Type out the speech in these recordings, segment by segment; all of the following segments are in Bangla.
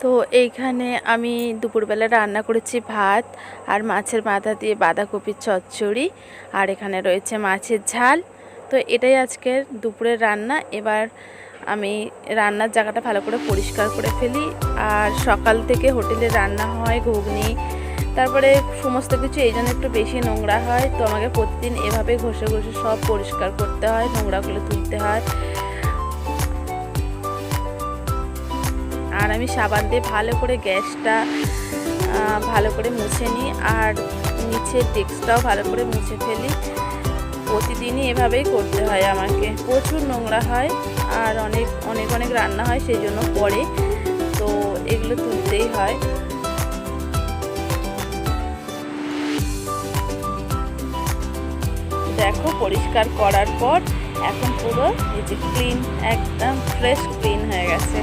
তো এইখানে আমি দুপুরবেলা রান্না করেছি ভাত আর মাছের মাথা দিয়ে বাঁধাকপির চচ্চড়ি, আর এখানে রয়েছে মাছের ঝাল। তো এটাই আজকের দুপুরের রান্না। এবার আমি রান্নার জায়গাটা ভালো করে পরিষ্কার করে ফেলি। আর সকাল থেকে হোটেলে রান্না হয় ঘুগনি, তারপরে সমস্ত কিছু এই জন্য একটু বেশি নোংরা হয়। তো আমাকে প্রতিদিন এভাবে ঘষে ঘষে সব পরিষ্কার করতে হয়, নোংরাগুলো তুলতে হয়। আর আমি সাবান দিয়ে ভালো করে গ্যাসটা ভালো করে মুছে নিই, আর নিচের ডেস্কটাও ভালো করে মুছে ফেলি। প্রতিদিনই এভাবেই করতে হয় আমাকে। প্রচুর নোংরা হয় আর অনেক অনেক অনেক রান্না হয়, সেই জন্য পরে তো এগুলো তুলতেই হয়। দেখো পরিষ্কার করার পর এখন পুরো এই যে ক্লিন, একদম ফ্রেশ ক্লিন হয়ে গেছে।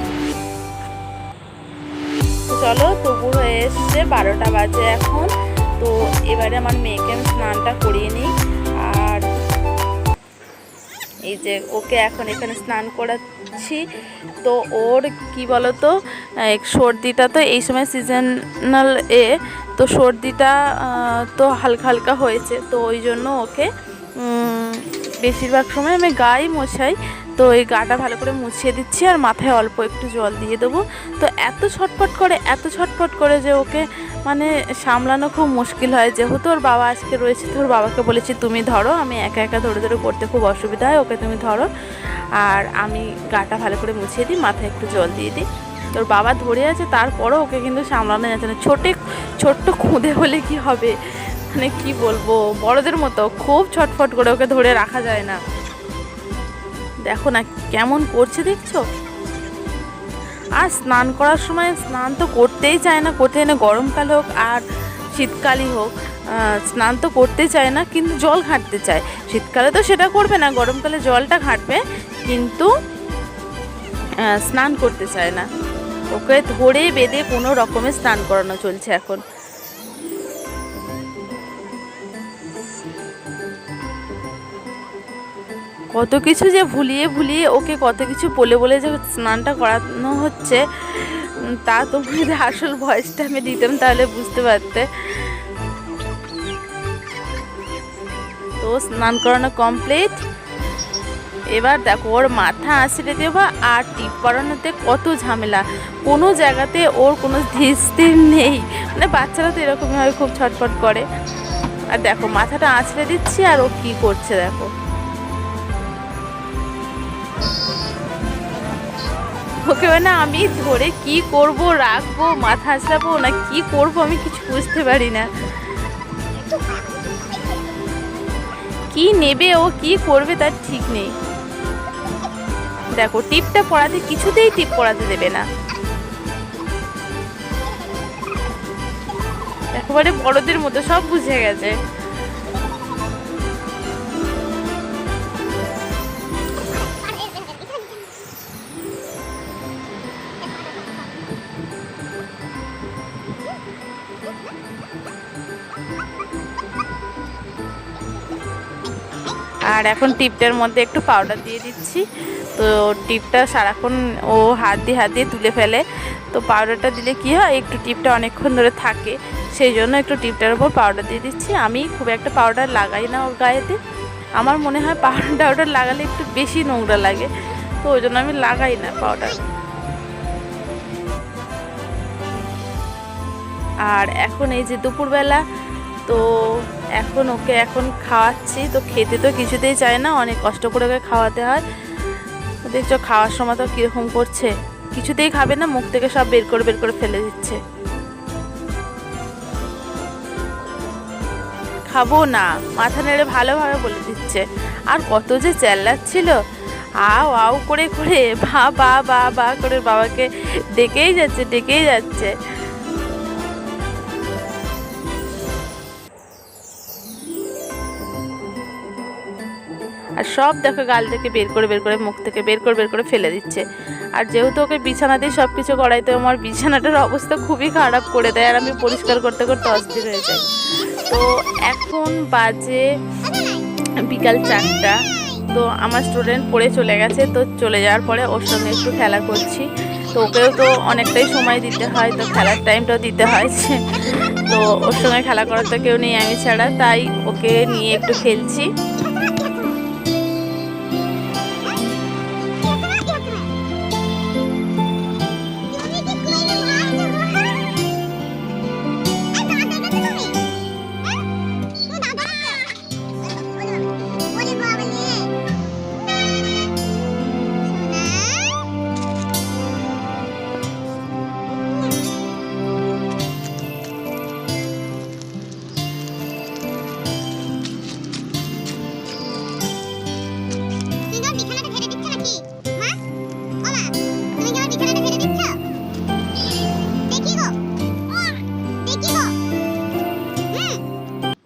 চলো দুপুর হয়ে এসছে, 12টা বাজে এখন। তো এবারে আমার মেয়েকে আমি স্নানটা করিয়ে নিই। আর এই যে ওকে এখন এখানে স্নান করাচ্ছি। তো ওর কি বলতো, সর্দিটা তো এই সময় সিজনাল তো সর্দিটা তো হালকা হালকা হয়েছে। তো ওই জন্য ওকে বেশিরভাগ সময় আমি গায়ে মোছাই। তো এই গাটা ভালো করে মুছিয়ে দিচ্ছি আর মাথায় অল্প একটু জল দিয়ে দেবো। তো এত ছটফট করে যে ওকে মানে সামলানো খুব মুশকিল হয়। যেহেতু ওর বাবা আজকে রয়েছে, তো ওর বাবাকে বলেছি তুমি ধরো, আমি একা একা ধরে ধরে করতে খুব অসুবিধা হয়, ওকে তুমি ধরো। আর আমি গাটা ভালো করে মুছিয়ে দিই, মাথায় একটু জল দিয়ে দিই। তোর বাবা ধরে আছে, তারপরও ওকে কিন্তু সামলানো যাচ্ছে না। ছোট্ট খুদে হলে কি হবে, মানে কি বলবো, বড়দের মতো খুব ছটফট করে ওকে ধরে রাখা যায় না। দেখো না কেমন করছে, দেখছো? আর স্নান করার সময় স্নান তো করতেই চায় না, গরমকাল হোক আর শীতকালই হোক, স্নান তো করতেই চায় না, কিন্তু জল ঘাঁটতে চায়। শীতকালে তো সেটা করবে না, গরমকালে জলটা ঘাঁটবে, কিন্তু স্নান করতে চায় না। ওকে ধরে বেঁধে কোনো রকমের স্নান করানো চলছে এখন। কত কিছু যে ভুলিয়ে ওকে কত কিছু বলে যে স্নানটা করানো হচ্ছে, তা তোমাদের আসল ভয়েসটা আমি দিতাম তাহলে বুঝতে পারতে। তো স্নান করানো কমপ্লিট। এবার দেখো ওর মাথা আঁচড়ে দেওয়া আর টিপ পরানোতে কত ঝামেলা। কোনো জায়গাতে ওর কোনো স্থির নেই, মানে বাচ্চারা তো এরকমভাবে খুব ছটফট করে। আর দেখো মাথাটা আঁচড়ে দিচ্ছি আর ও কী করছে দেখো। ওকে মানে আমি ধরে কি করব, রাখবো, মাথা আঁচড়াবো না কি করব, আমি কিছু বুঝতে পারি না। কি নেবে ও, কি করবে তার ঠিক নেই। দেখো টিপটা পরাতে, কিছুতেই টিপ পরাতে দেবে না। একেবারে বড়দের মতো সব বুঝে গেছে। আর এখন টিপটার মধ্যে একটু পাউডার দিয়ে দিচ্ছি। তো টিপটা সারাক্ষণ ও হাত দিয়ে তুলে ফেলে। তো পাউডারটা দিলে কি হয়, একটু টিপটা অনেকক্ষণ ধরে থাকে, সেই জন্য একটু টিপটার উপর পাউডার দিয়ে দিচ্ছি। আমি খুব একটা পাউডার লাগাই না ওর গায়েতে, আমার মনে হয় পাউডার লাগালে একটু বেশি নোংরা লাগে, তো ওই জন্য আমি লাগাই না পাউডার। আর এখন এই যে দুপুরবেলা, তো এখন ওকে খাওয়াচ্ছি। তো খেতে তো কিছুতেই চায় না, অনেক কষ্ট করে ওকে খাওয়াতে হয়। দেখছো খাওয়ার সময় তো কীরকম করছে, কিছুতেই খাবে না, মুখ থেকে সব বের করে ফেলে দিচ্ছে। খাবো না, মাথা নেড়ে ভালোভাবে বলে দিচ্ছে। আর কত যে চেল্লাচ্ছিল, আও করে বা করে বাবাকে ডেকেই যাচ্ছে। আর সব দেখো গাল থেকে বের করে মুখ থেকে বের করে ফেলে দিচ্ছে। আর যেহেতু ওকে বিছানাতেই সব কিছু করাইতে, আমার বিছানাটার অবস্থা খুবই খারাপ করে দেয়, আর আমি পরিষ্কার করতে অস্থির হয়ে যাই। তো এখন বাজে বিকাল 4টা। তো আমার স্টুডেন্ট পড়ে চলে গেছে, তো চলে যাওয়ার পরে ওর সঙ্গে একটু খেলা করছি। তো তো ওকেও তো অনেকটাই সময় দিতে হয়, তো খেলার টাইমটাও দিতে হয়। তো ওর সঙ্গে খেলা করার তো কেউ নেই আমি ছাড়া, তাই ওকে নিয়ে একটু খেলছি।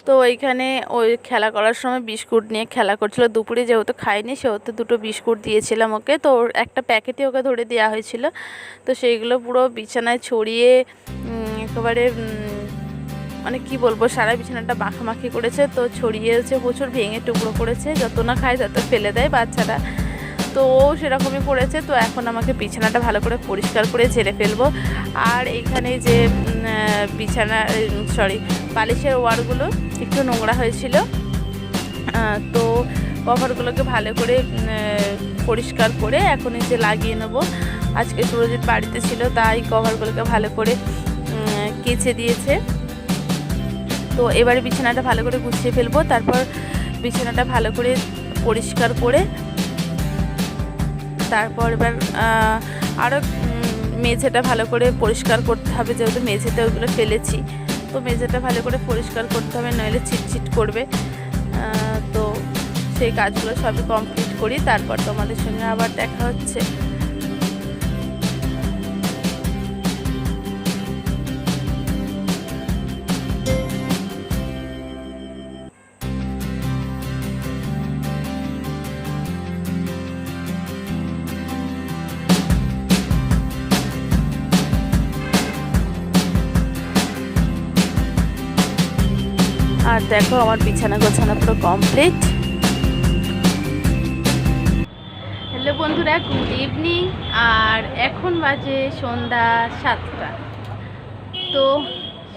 তো ওইখানে ওই খেলা করার সময় বিস্কুট নিয়ে খেলা করছিল। দুপুরে যেহেতু খাইনি সেহেতু দুটো বিস্কুট দিয়েছিলাম ওকে, তো ওর একটা প্যাকেটই ওকে ধরে দেওয়া হয়েছিল। তো সেইগুলো পুরো বিছানায় ছড়িয়ে একেবারে মানে কি বলবো, সারা বিছানাটা মাখামাখি করেছে। তো ছড়িয়েছে প্রচুর, ভেঙে টুকরো করেছে, যত না খায় তত ফেলে দেয় বাচ্চারা। তো ও সেরকমই করেছে। তো এখন আমাকে বিছানাটা ভালো করে পরিষ্কার করে ঝেড়ে ফেলবো। আর এইখানে যে বিছানা বালিশের ওয়ারগুলো একটু নোংরা হয়েছিল, তো কভারগুলোকে ভালো করে পরিষ্কার করে এখন এই যে লাগিয়ে নেবো। আজকে সুরজিৎ বাড়িতে ছিল তাই কভারগুলোকে ভালো করে কেচে দিয়েছে। তো এবারে বিছানাটা ভালো করে গুছিয়ে ফেলবো, তারপর বিছানাটা ভালো করে পরিষ্কার করে তারপর এবার আরও মেঝেটা ভালো করে পরিষ্কার করতে হবে, যেহেতু মেঝেতে ওইগুলো ফেলেছি। তো মেঝেটা ভালো করে পরিষ্কার করতে হবে, নইলে চিটচিট করবে। তো সেই কাজগুলো সবই কমপ্লিট করি, তারপর তোমাদের সঙ্গে আবার দেখা হচ্ছে। আর দেখো আমার বিছানা গোছানো পুরো কমপ্লিট। হ্যালো বন্ধুরা, গুড ইভিনিং। আর এখন বাজে সন্ধ্যা 7টা। তো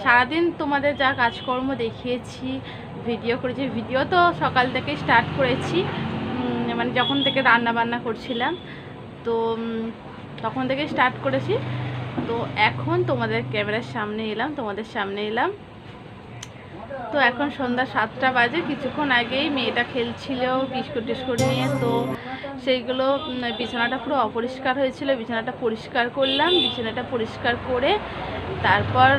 সারাদিন তোমাদের যা কাজকর্ম দেখিয়েছি, ভিডিও করেছি, ভিডিও তো সকাল থেকে স্টার্ট করেছি, মানে যখন থেকে রান্না বান্না করছিলাম তো তখন থেকে স্টার্ট করেছি। তো এখন তোমাদের ক্যামেরার সামনে এলাম, তোমাদের সামনে এলাম। তো এখন সন্ধ্যা 7টা বাজে। কিছুক্ষণ আগেই মেয়েটা খেলছিল বিস্কুট টিস্কুট নিয়ে, তো সেইগুলো বিছানাটা পুরো অপরিষ্কার হয়েছিল, বিছানাটা পরিষ্কার করলাম। বিছানাটা পরিষ্কার করে তারপর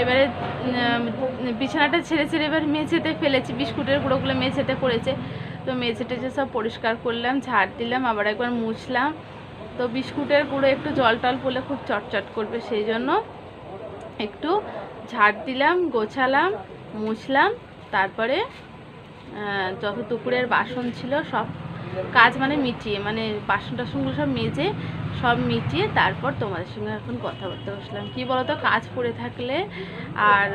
এবারে বিছানাটা ছেড়ে ছেড়ে এবার মেঝেতে ফেলেছি, বিস্কুটের গুঁড়োগুলো মেঝেতে পড়েছে। তো মেঝে টেঝে সব পরিষ্কার করলাম, ঝাড় দিলাম, আবার একবার মুছলাম। তো বিস্কুটের গুঁড়ো একটু জল টল পড়লে খুব চটচট করবে, সেই জন্য একটু ঝাড় দিলাম, গোছালাম, মুছলাম। তারপরে যত দুপুরের বাসন ছিল সব কাজ মানে মিটিয়ে, মানে বাসন টাসনগুলো সব মেজে সব মিটিয়ে তারপর তোমাদের সঙ্গে এখন কথা বলতে বসলাম। কী বলো তো, কাজ পড়ে থাকলে আর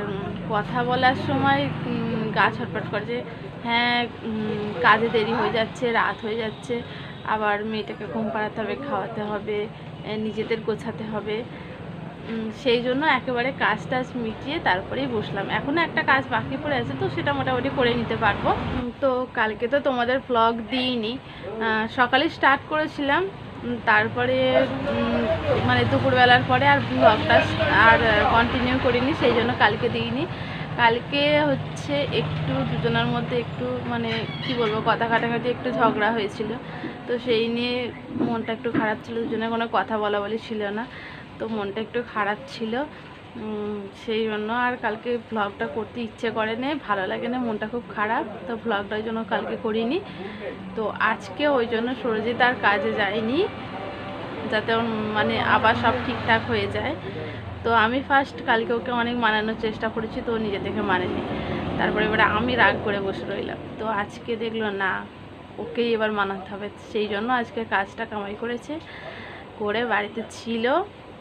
কথা বলার সময় গা ছটফট করে যে হ্যাঁ কাজে দেরি হয়ে যাচ্ছে, রাত হয়ে যাচ্ছে, আবার মেয়েটাকে ঘুম পাড়াতে হবে, খাওয়াতে হবে, নিজেদের গোছাতে হবে। সেই জন্য একেবারে কাজ টাজ মিটিয়ে তারপরেই বসলাম। এখনও একটা কাজ বাকি পড়ে আছে, তো সেটা মোটামুটি করে নিতে পারবো। তো কালকে তো তোমাদের ব্লগ দিইনি, সকালে স্টার্ট করেছিলাম, তারপরে মানে দুপুরবেলার পরে আর ব্লগটা আর কন্টিনিউ করিনি, সেই জন্য কালকে দিইনি। কালকে হচ্ছে একটু দুজনের মধ্যে একটু মানে কি বলবো, কথা কাটাকাটি একটু ঝগড়া হয়েছিল, তো সেই নিয়ে মনটা একটু খারাপ ছিল, দুজনের কোনো কথা বলা বলি ছিল না, তো মনটা একটু খারাপ ছিল। সেই জন্য আর কালকে ব্লগটা করতে ইচ্ছে করে না, ভালো লাগে না, মনটা খুব খারাপ, তো ব্লগটা ওই জন্য কালকে করিনি। তো আজকে ওই জন্য সুরজিৎ আর কাজে যায়নি, যাতে মানে আবার সব ঠিকঠাক হয়ে যায়। তো আমি ফার্স্ট কালকে ওকে অনেক মানানোর চেষ্টা করেছি, তো নিজে থেকে মানেনি। তারপরে এবারে আমি রাগ করে বসে রইলাম। তো আজকে দেখলো না, ওকেই এবার মানাতে হবে, সেই জন্য আজকে কাজটা কামাই করেছে, করে বাড়িতে ছিল।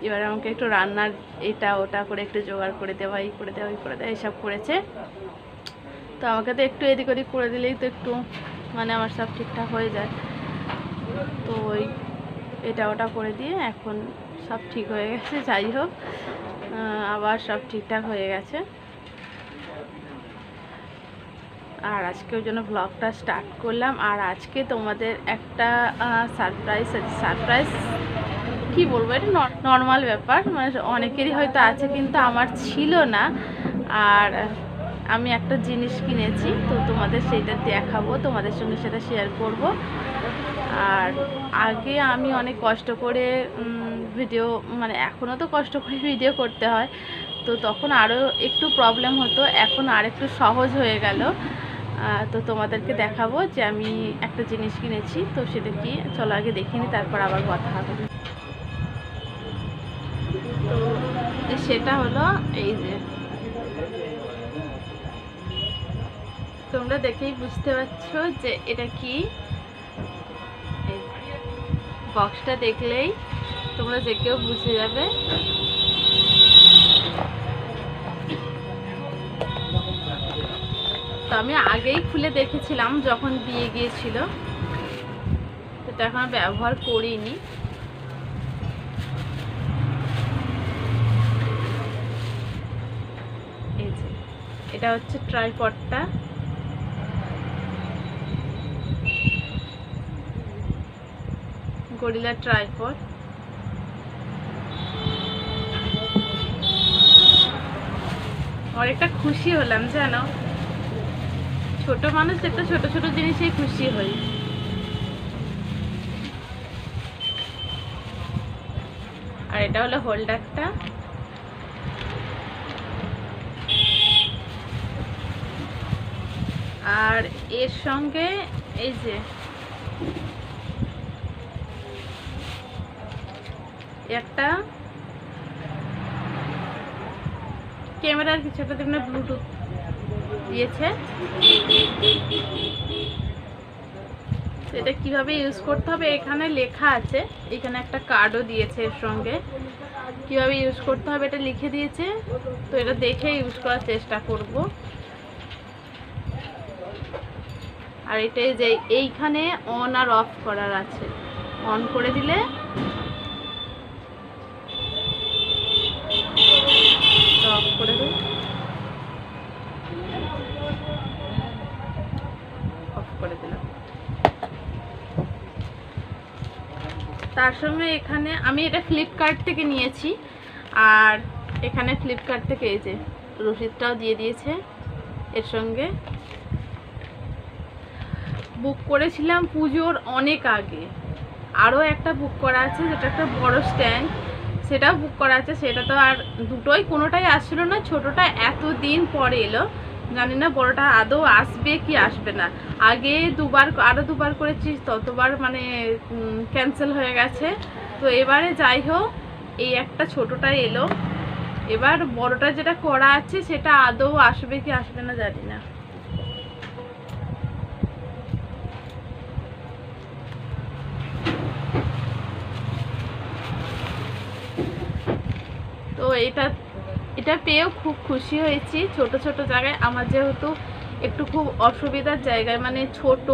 এবার আমাকে একটু রান্নার এটা ওটা করে একটু জোগাড় করে দেওয়া, এই করে দেওয়া, ওই করে দেওয়া, এইসব করেছে। তো আমাকে তো একটু এদিক ওদিক করে দিলেই তো একটু মানে আমার সব ঠিকঠাক হয়ে যায়। তো ওই এটা ওটা করে দিয়ে এখন সব ঠিক হয়ে গেছে। যাই হোক, আবার সব ঠিকঠাক হয়ে গেছে। আর আজকে ওই জন্য ব্লগটা স্টার্ট করলাম। আর আজকে তোমাদের একটা সারপ্রাইজ আছে। সারপ্রাইজ কি বলবো, এটা নর্মাল ব্যাপার, মানে অনেকেরই হয়তো আছে কিন্তু আমার ছিল না। আর আমি একটা জিনিস কিনেছি, তো তোমাদের সেইটা দেখাবো, তোমাদের সঙ্গে সেটা শেয়ার করব। আর আগে আমি অনেক কষ্ট করে ভিডিও, মানে এখনও তো কষ্ট করে ভিডিও করতে হয়, তো তখন আরও একটু প্রবলেম হতো, এখন আর একটু সহজ হয়ে গেল। তো তোমাদেরকে দেখাবো যে আমি একটা জিনিস কিনেছি, তো সেটা কি, চলো আগে দেখিনি, তারপর আবার কথা হবে। তো সেটা হলো এই যে, তোমরা দেখেই বুঝতে পারছো যে এটা কি। বক্সটা দেখলেই তোমরা যে কেউ বুঝে যাবে। তো আমি আগেই খুলে দেখেছিলাম যখন দিয়ে গিয়েছিল, তো এখন ব্যবহার করিনি। এই যে এটা হচ্ছে ট্রাইপডটা। Gorilla tripod. অনেকটা খুশি হলাম জানো, ছোট মানুষ একটা ছোট ছোট জিনিসেই খুশি হই। আর এটা হলো হোল্ডারটা। আর এর সঙ্গে এই যে একটা ক্যামেরার কিছু একটা দেখুন, ব্লুটুথ দিয়েছে। এটা কিভাবে ইউজ করতে হবে এখানে লেখা আছে, এখানে একটা কার্ডও দিয়েছে এর সঙ্গে, কিভাবে ইউজ করতে হবে এটা লিখে দিয়েছে। তো এটা দেখে ইউজ করার চেষ্টা করব। আর এটাই যে এইখানে অন আর অফ করার আছে, অন করে দিলে অফ করে দিই, অফ করে দিলাম। তার সঙ্গে এখানে আমি এটা ফ্লিপকার্ট থেকে নিয়েছি, আর এখানে ফ্লিপকার্ট থেকে এই যে রসিদটাও দিয়ে দিয়েছে এর সঙ্গে। বুক করেছিলাম পুজোর অনেক আগে, আরও একটা বুক করা আছে যেটা একটা বড় স্ট্যান্ড, সেটাও বুক করা আছে। সেটা তো আর দুটোই কোনোটাই আসছিল না, ছোটোটা এতদিন পরে এলো, জানি না বড়টা আদৌ আসবে কি আসবে না। আগে আরও দুবার করেছি, ততবার মানে ক্যান্সেল হয়ে গেছে। তো এবারে যাই হোক এই একটা ছোটোটা এলো, এবার বড়টা যেটা করা আছে সেটা আদৌ আসবে কি আসবে না জানি না। তো এটা পেয়েও খুব খুশি হয়েছি। ছোট ছোট জায়গায় আমার যেহেতু একটু খুব অসুবিধার জায়গায়, মানে ছোট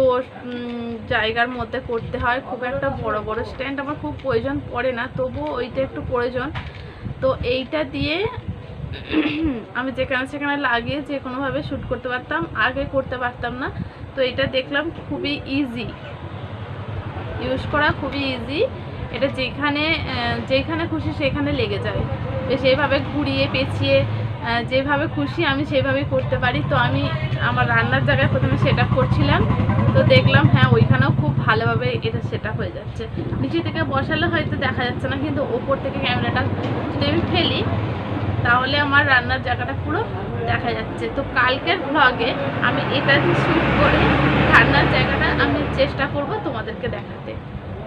জায়গার মধ্যে করতে হয়, খুব একটা বড় বড় স্ট্যান্ড আমার খুব প্রয়োজন পড়ে না, তবুও ওইটা একটু প্রয়োজন। তো এইটা দিয়ে আমি যেখানে সেখানে লাগিয়ে যে কোনোভাবে শ্যুট করতে পারতাম, আগে করতে পারতাম না। তো এটা দেখলাম খুবই ইজি ইউজ করা, খুবই ইজি। এটা যেখানে খুশি সেখানে লেগে যায়, সেইভাবে ঘুরিয়ে পেঁচিয়ে যেভাবে খুশি আমি সেইভাবেই করতে পারি। তো আমি আমার রান্নার জায়গায় প্রথমে সেট আপ করছিলাম, তো দেখলাম হ্যাঁ ওইখানেও খুব ভালোভাবে এটা সেট আপ হয়ে যাচ্ছে। নিচে থেকে বসালে হয়তো দেখা যাচ্ছে না, কিন্তু ওপর থেকে ক্যামেরাটা যদি আমি ফেলি তাহলে আমার রান্নার জায়গাটা পুরো দেখা যাচ্ছে। তো কালকের ব্লগে আমি এটা শ্যুট করে রান্নার জায়গাটা আমি চেষ্টা করব তোমাদেরকে দেখাতে,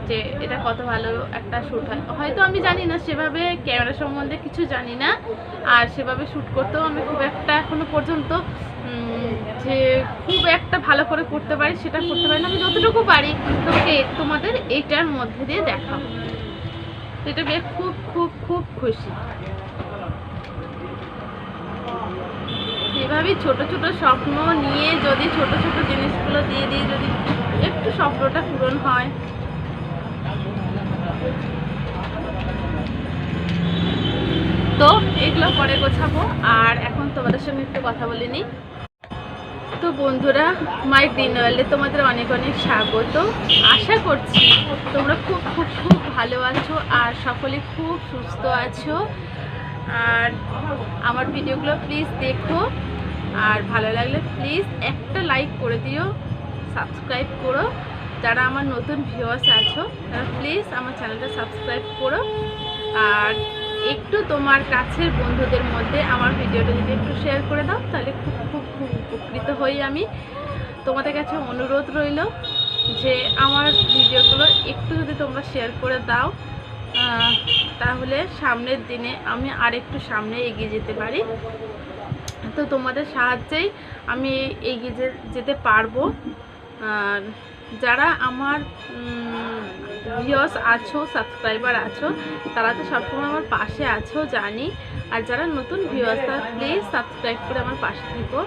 যে এটা কত ভালো একটা শ্যুট হয়। হয়তো আমি জানি না, সেভাবে ক্যামেরা সম্বন্ধে কিছু জানি না, আর সেভাবে শ্যুট করতেও আমি খুব একটা এখনো পর্যন্ত যে খুব একটা ভালো করে করতে পারি সেটা করতে পারি না। আমি যতটুকু পারি তোমাদের এইটার মধ্যে দিয়ে দেখাবো। এটা বেশ খুব খুব খুব খুশি। এভাবেই ছোট ছোট স্বপ্ন নিয়ে যদি ছোট ছোট জিনিসগুলো দিয়ে যদি একটু স্বপ্নটা পূরণ হয়। তো এগুলো পরে গোছাবো, আর এখন তোমাদের সঙ্গে একটু কথা বলে নিই। তো বন্ধুরা, মাই গ্রিন ওয়ার্ল্ডে তোমাদের অনেক অনেক স্বাগত। আশা করছি তোমরা খুব খুব খুব ভালো আছো আর সকলে খুব সুস্থ আছো। আর আমার ভিডিওগুলো প্লিজ দেখো, আর ভালো লাগলে প্লিজ একটা লাইক করে দিও, সাবস্ক্রাইব করো। যারা আমার নতুন ভিউয়ার্স আছো তারা প্লিজ আমার চ্যানেলটা সাবস্ক্রাইব করো, আর একটু তোমার কাছের বন্ধুদের মধ্যে আমার ভিডিওটা যদি একটু শেয়ার করে দাও তাহলে খুব খুব খুব উপকৃত হই আমি। তোমাদের কাছে অনুরোধ রইল যে আমার ভিডিওগুলো একটু যদি তোমরা শেয়ার করে দাও তাহলে সামনের দিনে আমি আর একটু সামনে এগিয়ে যেতে পারি। তো তোমাদের সাহায্যেই আমি এগিয়ে যেতে পারবো। যারা আমার ভিউয়ার্স আছো, সাবস্ক্রাইবার আছো, তারা তো সবসময় আমার পাশে আছো জানি। আর যারা নতুন ভিউয়ার্স তারা প্লিজ সাবস্ক্রাইব করে আমার পাশে থেকো।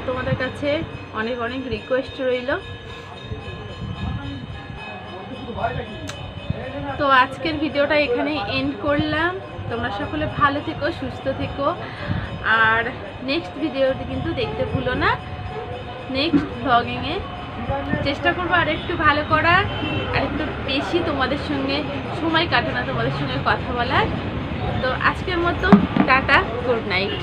তোমাদের কাছে অনেক অনেক রিকোয়েস্ট রইল। তো আজকের ভিডিওটা এখানে এন্ড করলাম। তোমরা সকলে ভালো থেকো, সুস্থ থেকো, আর নেক্সট ভিডিওটি কিন্তু দেখতে ভুলো না। নেক্সট ব্লগিংয়ে চেষ্টা করবো আর একটু ভালো করার, আর একটু বেশি তোমাদের সঙ্গে সময় কাটানো, তোমাদের সঙ্গে কথা বলার। তো আজকের মতো টাটা, গুড নাইট।